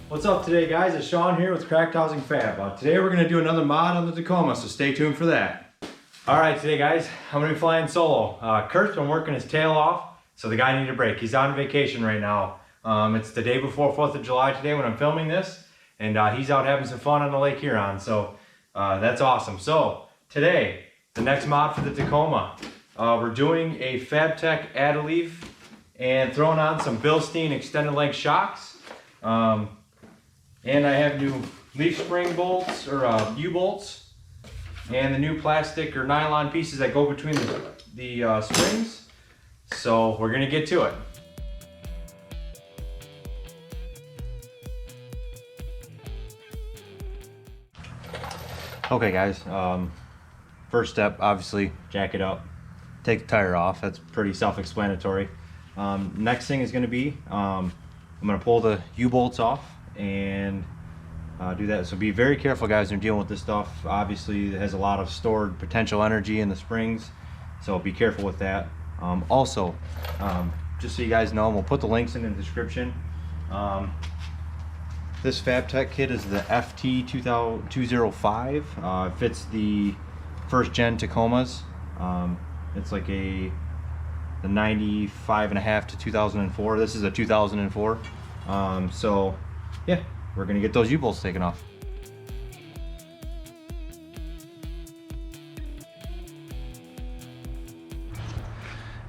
What's up today, guys? It's Sean here with Cracked Housing Fab. Today we're going to do another mod on the Tacoma, so stay tuned for that. Alright, today guys, I'm going to be flying solo. Kurt's been working his tail off, so the guy needed a break. He's on vacation right now. It's the day before 4th of July today when I'm filming this, and he's out having some fun on the Lake Huron, so that's awesome. So, today, the next mod for the Tacoma, we're doing a FabTech add-a-leaf and throwing on some Bilstein extended length shocks. And I have new leaf spring bolts, or U-bolts, and the new plastic or nylon pieces that go between the springs. So we're gonna get to it. Okay guys, first step, obviously jack it up, take the tire off. That's pretty self-explanatory. Next thing is gonna be, I'm gonna pull the U-bolts off and do that. So be very careful guys when you're dealing with this stuff. Obviously it has a lot of stored potential energy in the springs, so be careful with that. Also, just so you guys know, and we'll put the links in the description, this FabTech kit is the FT205. It fits the first gen Tacomas. It's like the 95.5 to 2004. This is a 2004. So yeah, we're gonna get those U-bolts taken off.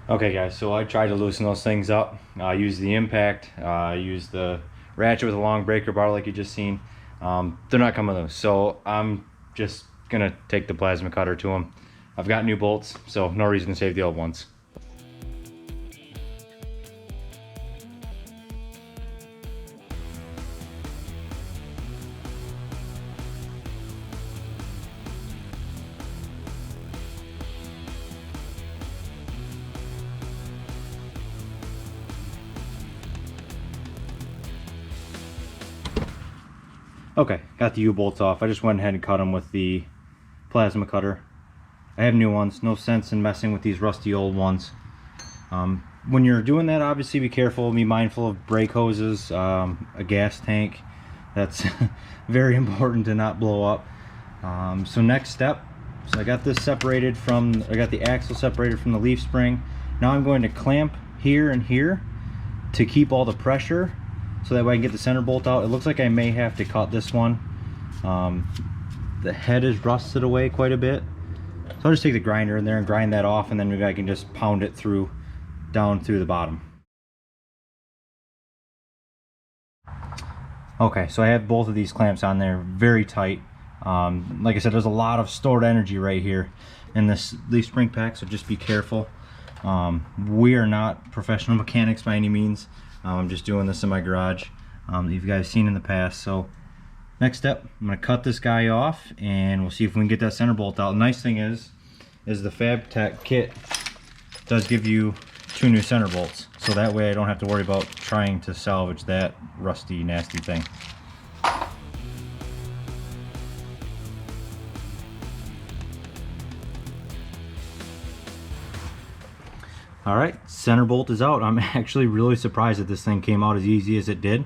Okay guys, so I tried to loosen those things up. Use the impact, use the ratchet with a long breaker bar like you just seen. They're not coming loose, so I'm just gonna take the plasma cutter to them. I've got new bolts, so no reason to save the old ones. Okay, got the U-bolts off. I just went ahead and cut them with the plasma cutter. I have new ones, no sense in messing with these rusty old ones. When you're doing that, obviously be careful, be mindful of brake hoses, a gas tank. That's very important to not blow up. So next step, so I got this separated from, I got the axle separated from the leaf spring. Now I'm going to clamp here and here to keep all the pressure, so that way I can get the center bolt out. It looks like I may have to cut this one. The head is rusted away quite a bit. So I'll just take the grinder in there and grind that off, and then maybe I can just pound it through, down through the bottom. Okay, so I have both of these clamps on there, very tight. Like I said, there's a lot of stored energy right here in this leaf spring pack, so just be careful. We are not professional mechanics by any means. I'm just doing this in my garage that you guys seen in the past. So next step, I'm going to cut this guy off and we'll see if we can get that center bolt out. The nice thing is the FabTech kit does give you 2 new center bolts, so that way I don't have to worry about trying to salvage that rusty nasty thing. Alright, center bolt is out. I'm actually really surprised that this thing came out as easy as it did.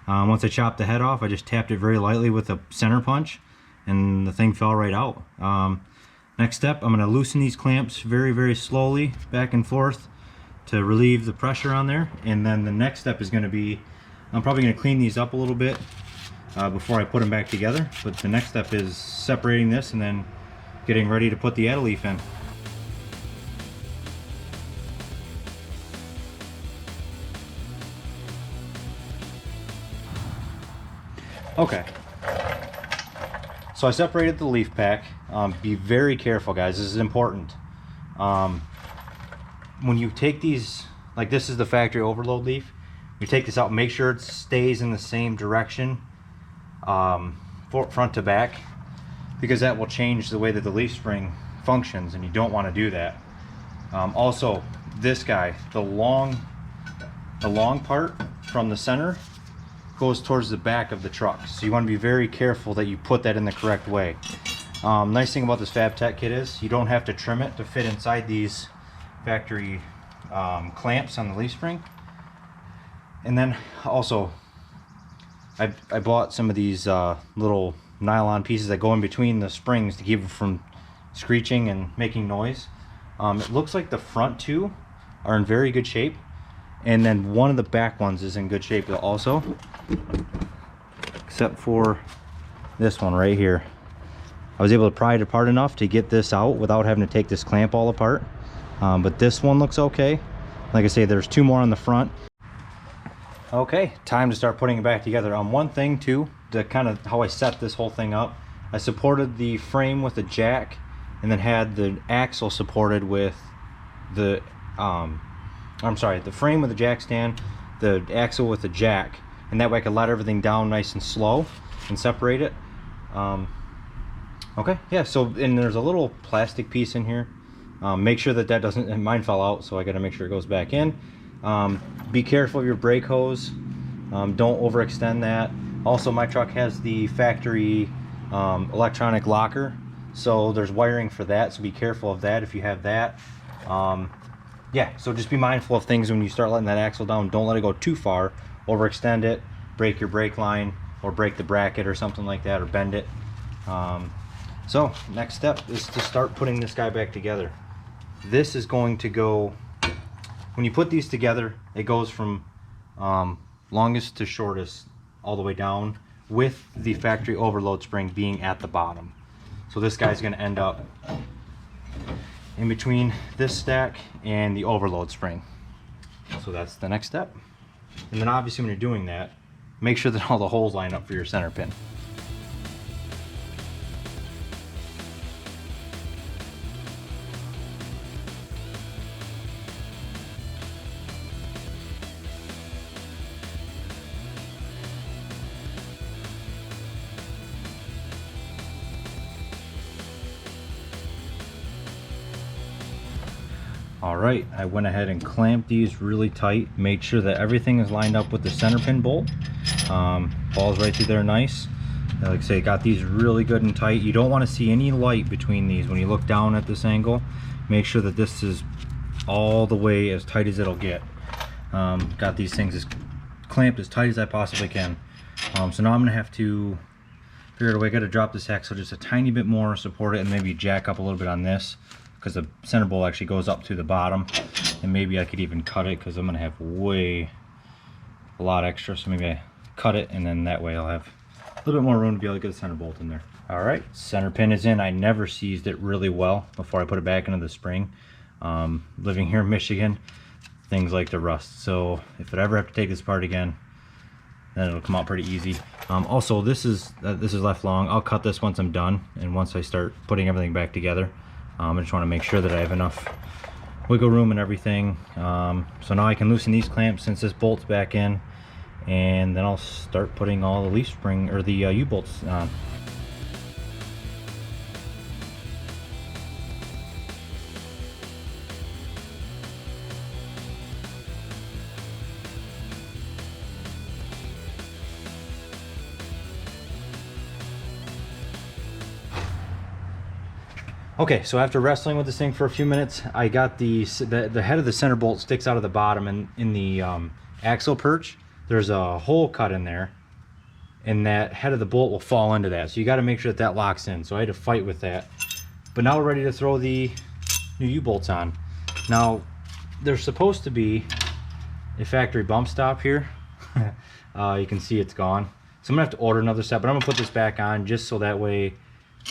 Once I chopped the head off, I just tapped it very lightly with a center punch and the thing fell right out. Next step, I'm going to loosen these clamps very, very slowly back and forth to relieve the pressure on there. And then the next step is going to be, I'm probably going to clean these up a little bit before I put them back together. But the next step is separating this and then getting ready to put the add-a-leaf in. Okay, so I separated the leaf pack. Be very careful guys, this is important. When you take these, like this is the factory overload leaf, you take this out, make sure it stays in the same direction front to back, because that will change the way that the leaf spring functions, and you don't want to do that. Also, this guy, the long part from the center goes towards the back of the truck, so you want to be very careful that you put that in the correct way. Nice thing about this FabTech kit is you don't have to trim it to fit inside these factory clamps on the leaf spring. And then also I bought some of these little nylon pieces that go in between the springs to keep it from screeching and making noise. It looks like the front two are in very good shape, and then one of the back ones is in good shape also, except for this one right here. I was able to pry it apart enough to get this out without having to take this clamp all apart, but this one looks okay. Like I say, there's two more on the front. Okay, time to start putting it back together. One thing too, to kind of how I set this whole thing up, I supported the frame with a jack and then had the axle supported with the the frame with the jack stand, the axle with the jack, and that way I could let everything down nice and slow and separate it. Okay, yeah, so, and there's a little plastic piece in here. Make sure that doesn't, and mine fell out, so I gotta make sure it goes back in. Be careful of your brake hose. Don't overextend that. Also, my truck has the factory electronic locker, so there's wiring for that, so be careful of that if you have that. Yeah, so just be mindful of things when you start letting that axle down. Don't let it go too far. Overextend it, break your brake line, or break the bracket or something like that, or bend it. So next step is to start putting this guy back together. This is going to go, when you put these together, it goes from longest to shortest all the way down, with the factory overload spring being at the bottom. So this guy's going to end up in between this stack and the overload spring. So that's the next step. And then obviously when you're doing that, make sure that all the holes line up for your center pin. Alright, I went ahead and clamped these really tight, made sure that everything is lined up with the center pin bolt. Falls right through there nice. Like I say, got these really good and tight. You don't want to see any light between these. When you look down at this angle, make sure that this is all the way as tight as it'll get. Got these things as clamped as tight as I possibly can. So now I'm going to have to figure out a way. I got to drop this axle just a tiny bit more, support it, and maybe jack up a little bit on this, because the center bolt actually goes up to the bottom, and maybe I could even cut it, because I'm gonna have a lot extra, so maybe I cut it, and then that way I'll have a little bit more room to be able to get the center bolt in there. All right, center pin is in. I never seized it really well before I put it back into the spring. Living here in Michigan, things like to rust, so if I ever have to take this apart again, then it'll come out pretty easy. Also, this is left long. I'll cut this once I'm done, and once I start putting everything back together. I just want to make sure that I have enough wiggle room and everything. So now I can loosen these clamps since this bolt's back in, and then I'll start putting all the leaf spring or the U-bolts on. Okay, so after wrestling with this thing for a few minutes, I got the head of the center bolt sticks out of the bottom, and in the axle perch, there's a hole cut in there, and that head of the bolt will fall into that. So you got to make sure that that locks in. So I had to fight with that. But now we're ready to throw the new U-bolts on. Now, there's supposed to be a factory bump stop here. You can see it's gone. So I'm gonna have to order another set, but I'm gonna put this back on just so that way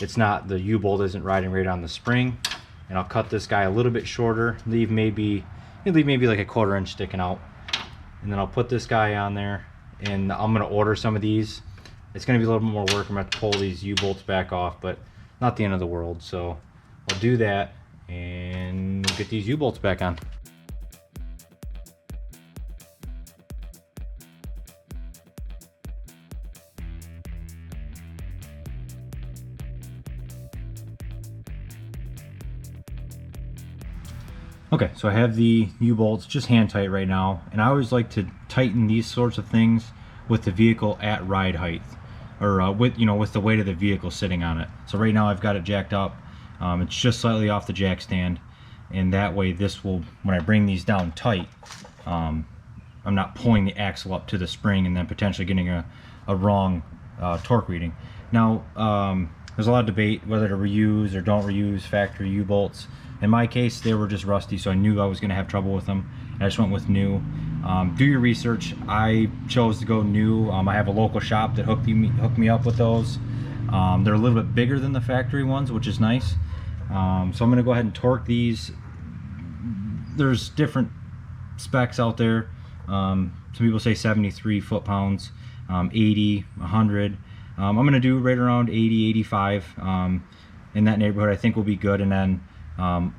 it's not, the U-bolt isn't riding right on the spring. And I'll cut this guy a little bit shorter, leave maybe like a 1/4 inch sticking out. And then I'll put this guy on there, and I'm gonna order some of these. It's gonna be a little bit more work. I'm gonna have to pull these U-bolts back off, but not the end of the world. So I'll do that and get these U-bolts back on. Okay, so I have the U-bolts just hand tight right now, and I always like to tighten these sorts of things with the vehicle at ride height, or with the weight of the vehicle sitting on it. So right now I've got it jacked up. It's just slightly off the jack stand, and that way this will, when I bring these down tight, I'm not pulling the axle up to the spring and then potentially getting a a wrong torque reading. Now, there's a lot of debate whether to reuse or don't reuse factory U-bolts. In my case, they were just rusty, so I knew I was going to have trouble with them. I just went with new. Do your research. I chose to go new. I have a local shop that hooked me up with those. They're a little bit bigger than the factory ones, which is nice. So I'm going to go ahead and torque these. There's different specs out there. Some people say 73 foot-pounds, 80, 100. I'm going to do right around 80, 85 in that neighborhood. I think will be good. And then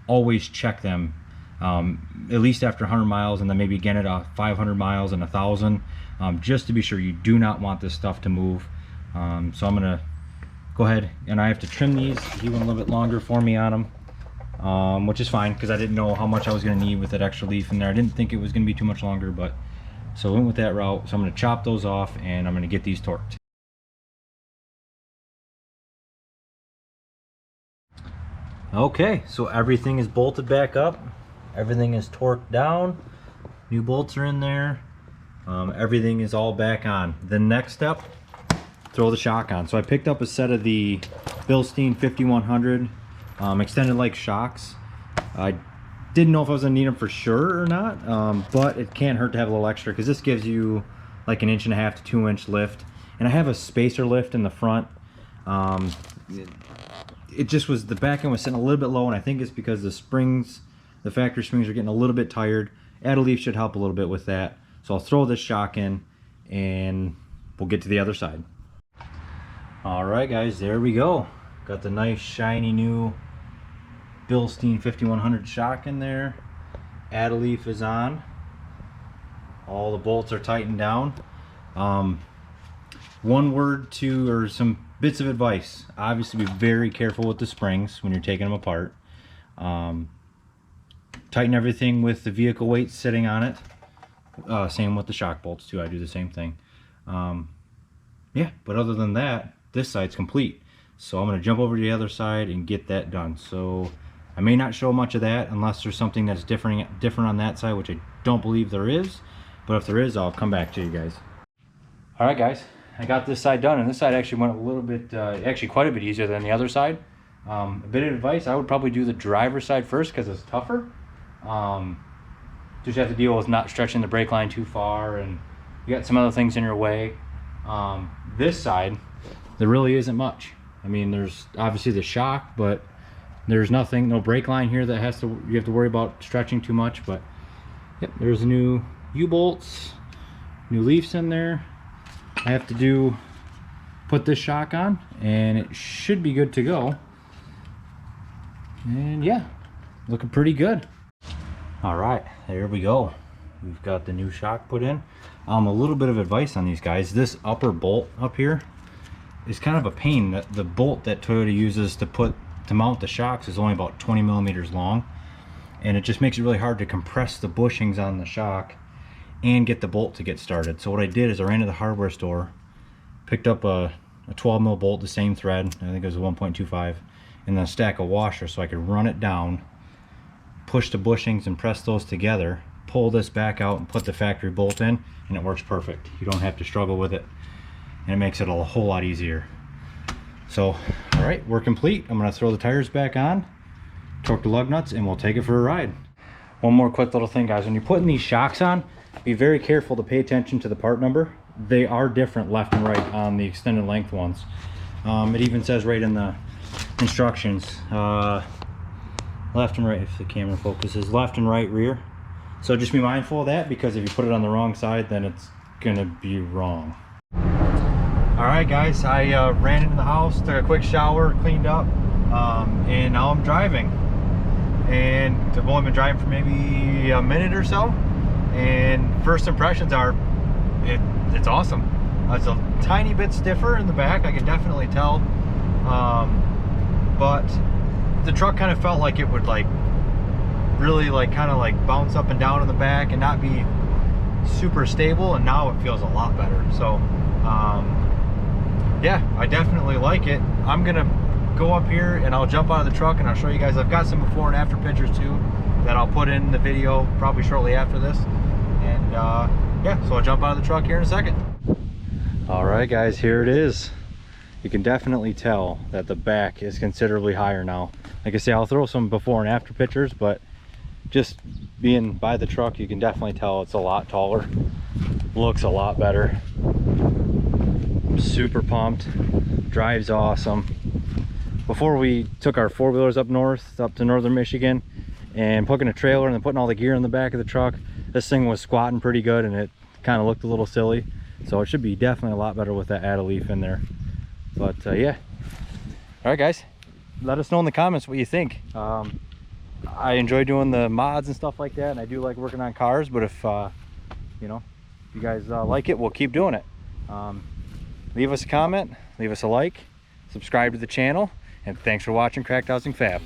always check them at least after 100 miles, and then maybe again at 500 miles and 1,000, just to be sure. You do not want this stuff to move. So I'm going to go ahead, and I have to trim these. He went a little bit longer for me on them, which is fine because I didn't know how much I was going to need with that extra leaf in there. I didn't think it was going to be too much longer, but so I went with that route. So I'm going to chop those off, and I'm going to get these torqued. Okay, so everything is bolted back up. Everything is torqued down. New bolts are in there. Everything is all back on. The next step, throw the shock on. So I picked up a set of the Bilstein 5100 extended leg shocks. I didn't know if I was gonna need them for sure or not, but it can't hurt to have a little extra because this gives you like an 1.5 to 2 inch lift. And I have a spacer lift in the front. It just was, the back end was sitting a little bit low, and I think it's because the springs, the factory springs, are getting a little bit tired. Add a leaf should help a little bit with that. So I'll throw this shock in and we'll get to the other side. All right guys, there we go. Got the nice shiny new Bilstein 5100 shock in there. Add a leaf is on. All the bolts are tightened down. One word to, or some bits of advice: obviously be very careful with the springs when you're taking them apart. Tighten everything with the vehicle weight sitting on it. Same with the shock bolts too. I do the same thing. Yeah, but other than that, this side's complete. So I'm going to jump over to the other side and get that done. So I may not show much of that unless there's something that's different on that side, which I don't believe there is. But if there is, I'll come back to you guys. All right guys, I got this side done, and this side actually went a little bit, actually quite a bit easier than the other side. A bit of advice: I would probably do the driver's side first because it's tougher. Just have to deal with not stretching the brake line too far, and you got some other things in your way. This side, there really isn't much. I mean, there's obviously the shock, but there's nothing, no brake line here that you have to worry about stretching too much. But yep, there's new U-bolts, new leaves in there. I have to put this shock on, and it should be good to go. And yeah, looking pretty good. All right, there we go. We've got the new shock put in. A little bit of advice on these guys: this upper bolt up here is kind of a pain. The bolt that Toyota uses to mount the shocks is only about 20 millimeters long, and it just makes it really hard to compress the bushings on the shock and get the bolt to get started. So what I did is I ran to the hardware store, picked up a 12 mil bolt, the same thread, I think it was a 1.25, and then a stack of washers so I could run it down, push the bushings and press those together, pull this back out and put the factory bolt in, and it works perfect. You don't have to struggle with it, and it makes it a whole lot easier. So all right, we're complete. I'm going to throw the tires back on, torque the lug nuts, and we'll take it for a ride. One more quick little thing, guys: when you're putting these shocks on, be very careful to pay attention to the part number. They are different left and right on the extended length ones. It even says right in the instructions, left and right, if the camera focuses, left and right rear. So just be mindful of that, because if you put it on the wrong side, then it's gonna be wrong. All right guys, I ran into the house, took a quick shower, cleaned up, and now I'm driving. And I've only been driving for maybe a minute or so, and first impressions are it's awesome. It's a tiny bit stiffer in the back, I can definitely tell, but the truck kind of felt like it would really kind of bounce up and down in the back and not be super stable, and now it feels a lot better. So yeah, I definitely like it. I'm gonna go up here and I'll jump out of the truck and I'll show you guys. I've got some before and after pictures too that I'll put in the video probably shortly after this. And yeah, so I'll jump out of the truck here in a second. All right guys, here it is. You can definitely tell that the back is considerably higher now. Like I say, I'll throw some before and after pictures, but just being by the truck, you can definitely tell it's a lot taller. Looks a lot better. I'm super pumped. Drives awesome. Before we took our four-wheelers up north, up to northern Michigan, and putting a trailer and then putting all the gear in the back of the truck, this thing was squatting pretty good and it kind of looked a little silly. So it should be definitely a lot better with that add a leaf in there. But yeah. All right guys, let us know in the comments what you think. I enjoy doing the mods and stuff like that, and I do like working on cars, but if you know, if you guys like it, we'll keep doing it. Leave us a comment, leave us a like, subscribe to the channel, and thanks for watching Cracked Housing Fab.